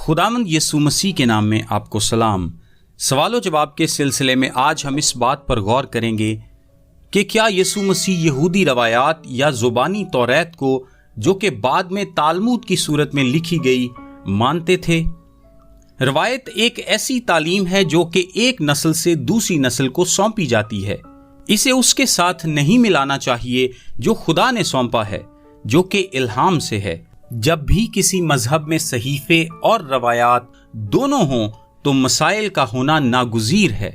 خداوند یسوع مسیح کے نام میں آپ کو سلام۔ سوال و جواب کے سلسلے میں آج ہم اس بات پر غور کریں گے کہ کیا یسوع مسیح یہودی روایات یا زبانی توریت کو جو کہ بعد میں تالمود کی صورت میں لکھی گئی مانتے تھے؟ روایت ایک ایسی تعلیم ہے جو کہ ایک نسل سے دوسری نسل کو سونپی جاتی ہے۔ اسے اس کے ساتھ نہیں ملانا چاہیے جو خدا نے سونپا ہے، جو کہ الہام سے ہے۔ جب بھی کسی مذہب میں صحیفے اور روایات دونوں ہوں تو مسائل کا ہونا ناگزیر ہے۔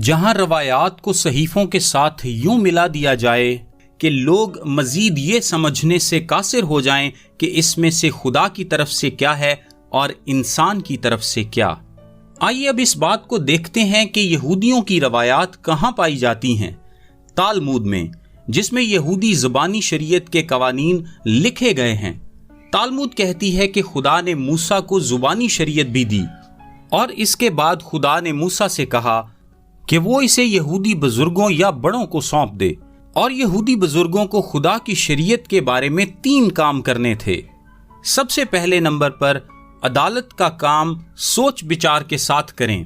جہاں روایات کو صحیفوں کے ساتھ یوں ملا دیا جائے کہ لوگ مزید یہ سمجھنے سے قاصر ہو جائیں کہ اس میں سے خدا کی طرف سے کیا ہے اور انسان کی طرف سے کیا۔ آئیے اب اس بات کو دیکھتے ہیں کہ یہودیوں کی روایات کہاں پائی جاتی ہیں۔ تالمود میں، جس میں یہودی زبانی شریعت کے قوانین لکھے گئے ہیں۔ تالمود کہتی ہے کہ خدا نے موسیٰ کو زبانی شریعت بھی دی، اور اس کے بعد خدا نے موسیٰ سے کہا کہ وہ اسے یہودی بزرگوں یا بڑوں کو سونپ دے، اور یہودی بزرگوں کو خدا کی شریعت کے بارے میں 3 کام کرنے تھے۔ سب سے پہلے نمبر پر عدالت کا کام سوچ بچار کے ساتھ کریں۔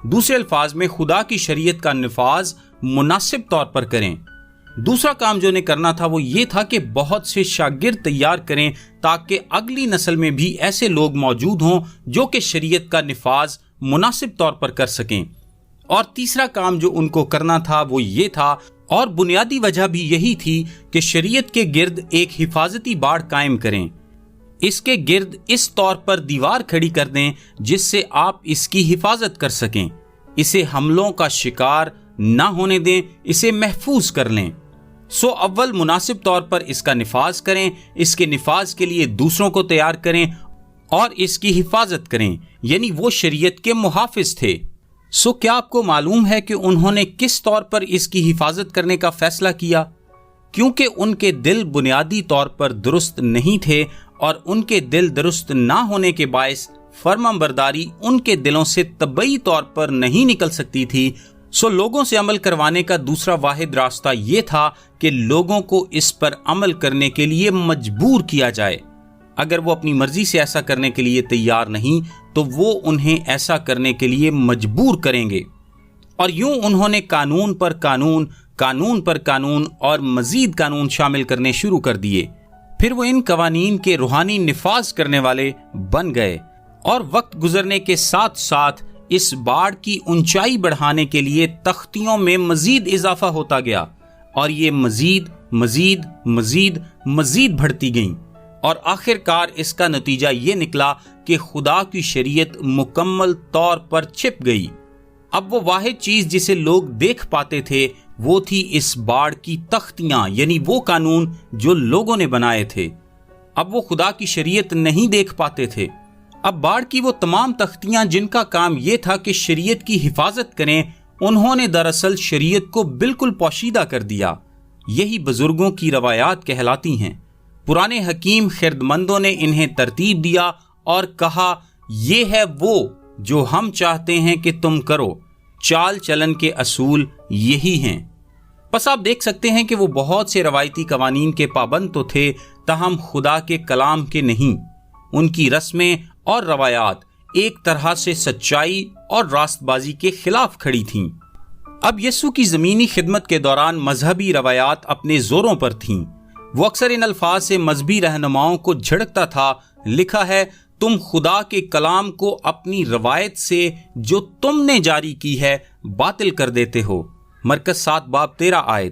دوسرے الفاظ میں خدا کی شریعت کا نفاذ مناسب طور پر کریں۔ دوسرا کام جو انہیں کرنا تھا وہ یہ تھا کہ بہت سے شاگرد تیار کریں تاکہ اگلی نسل میں بھی ایسے لوگ موجود ہوں جو کہ شریعت کا نفاذ مناسب طور پر کر سکیں۔ اور تیسرا کام جو ان کو کرنا تھا وہ یہ تھا، اور بنیادی وجہ بھی یہی تھی، کہ شریعت کے گرد ایک حفاظتی باڑ قائم کریں۔ اس کے گرد اس طور پر دیوار کھڑی کر دیں جس سے آپ اس کی حفاظت کر سکیں، اسے حملوں کا شکار نہ ہونے دیں، اسے محفوظ کر لیں۔ اول مناسب طور پر اس کا نفاذ کریں، اس کے نفاذ کے لیے دوسروں کو تیار کریں اور اس کی حفاظت کریں، یعنی وہ شریعت کے محافظ تھے۔ کیا آپ کو معلوم ہے کہ انہوں نے کس طور پر اس کی حفاظت کرنے کا فیصلہ کیا؟ کیونکہ ان کے دل بنیادی طور پر درست نہیں تھے، اور ان کے دل درست نہ ہونے کے باعث فرمانبرداری ان کے دلوں سے طبعی طور پر نہیں نکل سکتی تھی۔ لوگوں سے عمل کروانے کا دوسرا واحد راستہ یہ تھا کہ لوگوں کو اس پر عمل کرنے کے لیے مجبور کیا جائے۔ اگر وہ اپنی مرضی سے ایسا کرنے کے لیے تیار نہیں تو وہ انہیں ایسا کرنے کے لیے مجبور کریں گے۔ اور یوں انہوں نے قانون پر قانون، قانون پر قانون اور مزید قانون شامل کرنے شروع کر دیے۔ پھر وہ ان قوانین کے روحانی نفاذ کرنے والے بن گئے، اور وقت گزرنے کے ساتھ ساتھ اس باڑ کی اونچائی بڑھانے کے لیے تختیوں میں مزید اضافہ ہوتا گیا، اور یہ مزید مزید مزید مزید بڑھتی گئیں، اور آخر کار اس کا نتیجہ یہ نکلا کہ خدا کی شریعت مکمل طور پر چھپ گئی۔ اب وہ واحد چیز جسے لوگ دیکھ پاتے تھے وہ تھی اس باڑ کی تختیاں، یعنی وہ قانون جو لوگوں نے بنائے تھے۔ اب وہ خدا کی شریعت نہیں دیکھ پاتے تھے۔ اب باڑ کی وہ تمام تختیاں جن کا کام یہ تھا کہ شریعت کی حفاظت کریں، انہوں نے دراصل شریعت کو بالکل پوشیدہ کر دیا۔ یہی بزرگوں کی روایات کہلاتی ہیں۔ پرانے حکیم خردمندوں نے انہیں ترتیب دیا اور کہا، یہ ہے وہ جو ہم چاہتے ہیں کہ تم کرو۔ چال چلن کے اصول یہی ہیں۔ پس آپ دیکھ سکتے ہیں کہ وہ بہت سے روایتی قوانین کے پابند تو تھے، تاہم خدا کے کلام کے نہیں۔ ان کی رسمیں اور روایات ایک طرح سے سچائی اور راست بازی کے خلاف کھڑی تھیں۔ اب یسوع کی زمینی خدمت کے دوران مذہبی روایات اپنے زوروں پر تھیں۔ وہ اکثر ان الفاظ سے مذہبی رہنماؤں کو جھڑکتا تھا۔ لکھا ہے، تم خدا کے کلام کو اپنی روایت سے جو تم نے جاری کی ہے باطل کر دیتے ہو۔ مرکز 7:13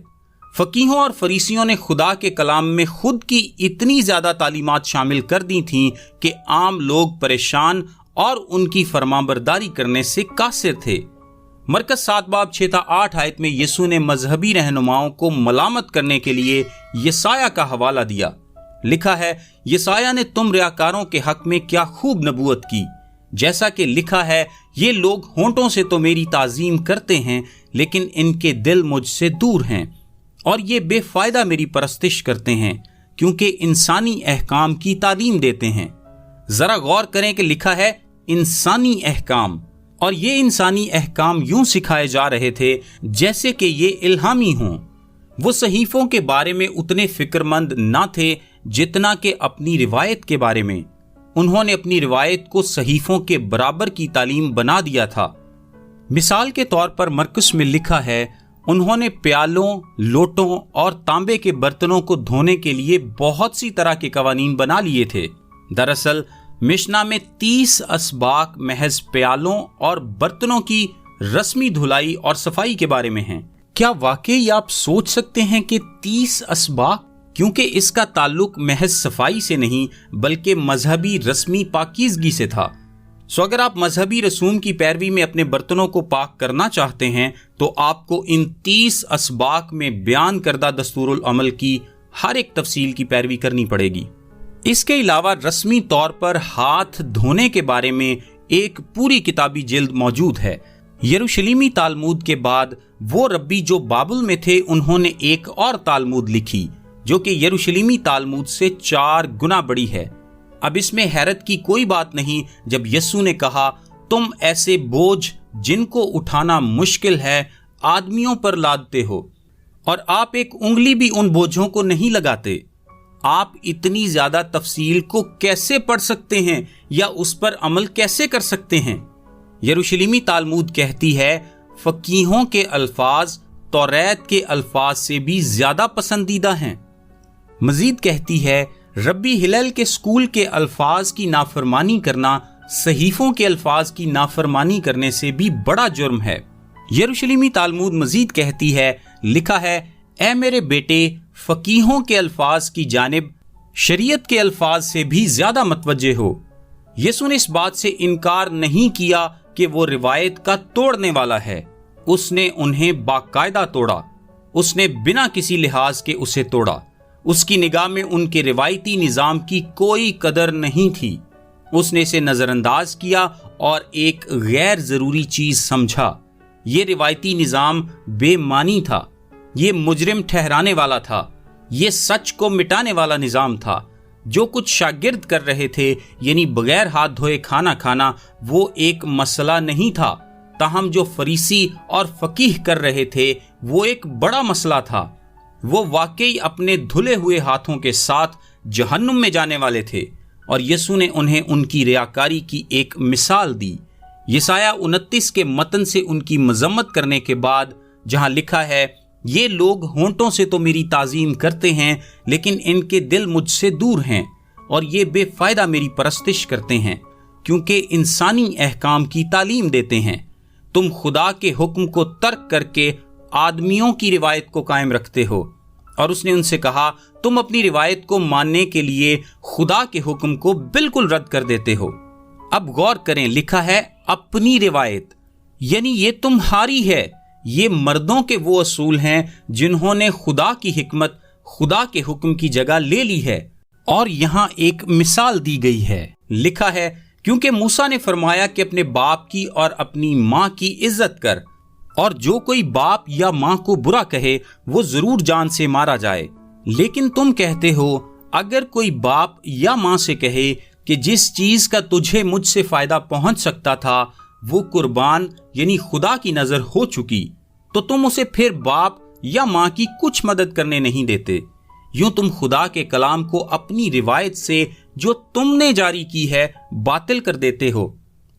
فقیہوں اور فریسیوں نے خدا کے کلام میں خود کی اتنی زیادہ تعلیمات شامل کر دی تھیں کہ عام لوگ پریشان اور ان کی فرمانبرداری کرنے سے قاصر تھے۔ مرکز 7:6-8 میں یسوع نے مذہبی رہنماؤں کو ملامت کرنے کے لیے یسایہ کا حوالہ دیا۔ لکھا ہے، یسایہ نے تم ریاکاروں کے حق میں کیا خوب نبوت کی، جیسا کہ لکھا ہے، یہ لوگ ہونٹوں سے تو میری تعظیم کرتے ہیں لیکن ان کے دل مجھ سے دور ہیں، اور یہ بے فائدہ میری پرستش کرتے ہیں کیونکہ انسانی احکام کی تعلیم دیتے ہیں۔ ذرا غور کریں کہ لکھا ہے انسانی احکام، اور یہ انسانی احکام یوں سکھائے جا رہے تھے جیسے کہ یہ الہامی ہوں۔ وہ صحیفوں کے بارے میں اتنے فکر مند نہ تھے جتنا کہ اپنی روایت کے بارے میں۔ انہوں نے اپنی روایت کو صحیفوں کے برابر کی تعلیم بنا دیا تھا۔ مثال کے طور پر مرکز میں لکھا ہے، انہوں نے پیالوں، لوٹوں اور تانبے کے برتنوں کو دھونے کے لیے بہت سی طرح کے قوانین بنا لیے تھے۔ دراصل مشنا میں 30 اسباق محض پیالوں اور برتنوں کی رسمی دھلائی اور صفائی کے بارے میں ہیں۔ کیا واقعی آپ سوچ سکتے ہیں کہ 30 اسباق؟ کیونکہ اس کا تعلق محض صفائی سے نہیں بلکہ مذہبی رسمی پاکیزگی سے تھا۔ اگر آپ مذہبی رسوم کی پیروی میں اپنے برتنوں کو پاک کرنا چاہتے ہیں تو آپ کو ان 30 اسباق میں بیان کردہ دستور العمل کی ہر ایک تفصیل کی پیروی کرنی پڑے گی۔ اس کے علاوہ رسمی طور پر ہاتھ دھونے کے بارے میں ایک پوری کتابی جلد موجود ہے۔ یروشلیمی تالمود کے بعد وہ ربی جو بابل میں تھے انہوں نے ایک اور تالمود لکھی جو کہ یروشلیمی تالمود سے 4 گنا بڑی ہے۔ اب اس میں حیرت کی کوئی بات نہیں جب یسوع نے کہا، تم ایسے بوجھ جن کو اٹھانا مشکل ہے آدمیوں پر لادتے ہو اور آپ ایک انگلی بھی ان بوجھوں کو نہیں لگاتے۔ آپ اتنی زیادہ تفصیل کو کیسے پڑھ سکتے ہیں یا اس پر عمل کیسے کر سکتے ہیں؟ یروشلیمی تالمود کہتی ہے، فقیہوں کے الفاظ توریت کے الفاظ سے بھی زیادہ پسندیدہ ہیں۔ مزید کہتی ہے، ربی ہلال کے اسکول کے الفاظ کی نافرمانی کرنا صحیفوں کے الفاظ کی نافرمانی کرنے سے بھی بڑا جرم ہے۔ یروشلیمی تالمود مزید کہتی ہے، لکھا ہے، اے میرے بیٹے، فقیہوں کے الفاظ کی جانب شریعت کے الفاظ سے بھی زیادہ متوجہ ہو۔ یسوع نے اس بات سے انکار نہیں کیا کہ وہ روایت کا توڑنے والا ہے، اس نے انہیں باقاعدہ توڑا، اس نے بنا کسی لحاظ کے اسے توڑا۔ اس کی نگاہ میں ان کے روایتی نظام کی کوئی قدر نہیں تھی، اس نے اسے نظر انداز کیا اور ایک غیر ضروری چیز سمجھا۔ یہ روایتی نظام بے معنی تھا، یہ مجرم ٹھہرانے والا تھا، یہ سچ کو مٹانے والا نظام تھا۔ جو کچھ شاگرد کر رہے تھے یعنی بغیر ہاتھ دھوئے کھانا کھانا، وہ ایک مسئلہ نہیں تھا، تاہم جو فریسی اور فقیہ کر رہے تھے وہ ایک بڑا مسئلہ تھا۔ وہ واقعی اپنے دھلے ہوئے ہاتھوں کے ساتھ جہنم میں جانے والے تھے، اور یسوع نے انہیں ان کی ریاکاری کی ایک مثال دی۔ یسایہ 29 کے متن سے ان کی مذمت کرنے کے بعد، جہاں لکھا ہے، یہ لوگ ہونٹوں سے تو میری تعظیم کرتے ہیں لیکن ان کے دل مجھ سے دور ہیں، اور یہ بے فائدہ میری پرستش کرتے ہیں کیونکہ انسانی احکام کی تعلیم دیتے ہیں۔ تم خدا کے حکم کو ترک کر کے آدمیوں کی روایت کو قائم رکھتے ہو۔ اور اس نے ان سے کہا، تم اپنی روایت کو ماننے کے لیے خدا کے حکم کو بالکل رد کر دیتے ہو۔ اب غور کریں، لکھا ہے اپنی روایت، یعنی یہ تمہاری ہے۔ یہ مردوں کے وہ اصول ہیں جنہوں نے خدا کی حکمت، خدا کے حکم کی جگہ لے لی ہے۔ اور یہاں ایک مثال دی گئی ہے، لکھا ہے، کیونکہ موسیٰ نے فرمایا کہ اپنے باپ کی اور اپنی ماں کی عزت کر، اور جو کوئی باپ یا ماں کو برا کہے وہ ضرور جان سے مارا جائے۔ لیکن تم کہتے ہو، اگر کوئی باپ یا ماں سے کہے کہ جس چیز کا تجھے مجھ سے فائدہ پہنچ سکتا تھا وہ قربان یعنی خدا کی نظر ہو چکی، تو تم اسے پھر باپ یا ماں کی کچھ مدد کرنے نہیں دیتے۔ یوں تم خدا کے کلام کو اپنی روایت سے جو تم نے جاری کی ہے باطل کر دیتے ہو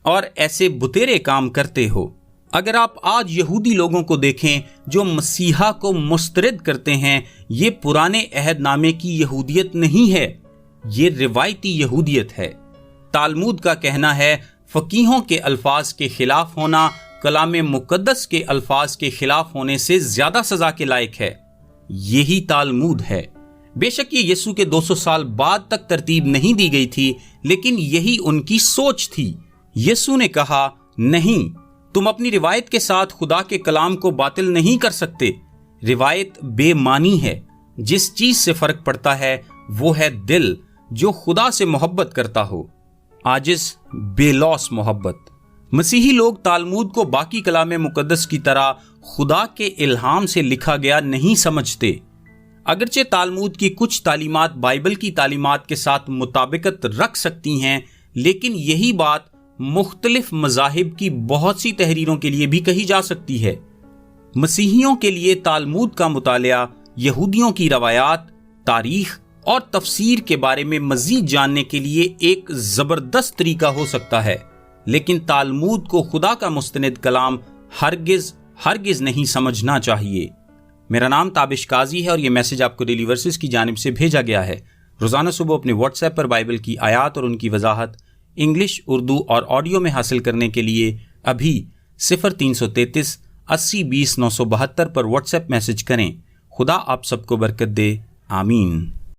اور ایسے بتیرے کام کرتے ہو۔ اگر آپ آج یہودی لوگوں کو دیکھیں جو مسیحا کو مسترد کرتے ہیں، یہ پرانے عہد نامے کی یہودیت نہیں ہے، یہ روایتی یہودیت ہے۔ تالمود کا کہنا ہے، فقیہوں کے الفاظ کے خلاف ہونا کلام مقدس کے الفاظ کے خلاف ہونے سے زیادہ سزا کے لائق ہے۔ یہی تالمود ہے۔ بے شک یہ یسوع کے 200 سال بعد تک ترتیب نہیں دی گئی تھی، لیکن یہی ان کی سوچ تھی۔ یسوع نے کہا، نہیں، تم اپنی روایت کے ساتھ خدا کے کلام کو باطل نہیں کر سکتے۔ روایت بے معنی ہے۔ جس چیز سے فرق پڑتا ہے وہ ہے دل جو خدا سے محبت کرتا ہو، عاجز بے لوث محبت۔ مسیحی لوگ تالمود کو باقی کلام مقدس کی طرح خدا کے الہام سے لکھا گیا نہیں سمجھتے۔ اگرچہ تالمود کی کچھ تعلیمات بائبل کی تعلیمات کے ساتھ مطابقت رکھ سکتی ہیں، لیکن یہی بات مختلف مذاہب کی بہت سی تحریروں کے لیے بھی کہی جا سکتی ہے۔ مسیحیوں کے لیے تالمود کا مطالعہ یہودیوں کی روایات، تاریخ اور تفسیر کے بارے میں مزید جاننے کے لیے ایک زبردست طریقہ ہو سکتا ہے، لیکن تالمود کو خدا کا مستند کلام ہرگز نہیں سمجھنا چاہیے۔ میرا نام تابش قاضی ہے اور یہ میسج آپ کو ڈیلی ورسز کی جانب سے بھیجا گیا ہے۔ روزانہ صبح اپنے واٹس ایپ پر بائبل کی آیات اور ان کی وضاحت انگلش، اردو اور آڈیو میں حاصل کرنے کے لیے ابھی 0333 80 20 972 پر واٹس ایپ میسج کریں۔ خدا آپ سب کو برکت دے، آمین۔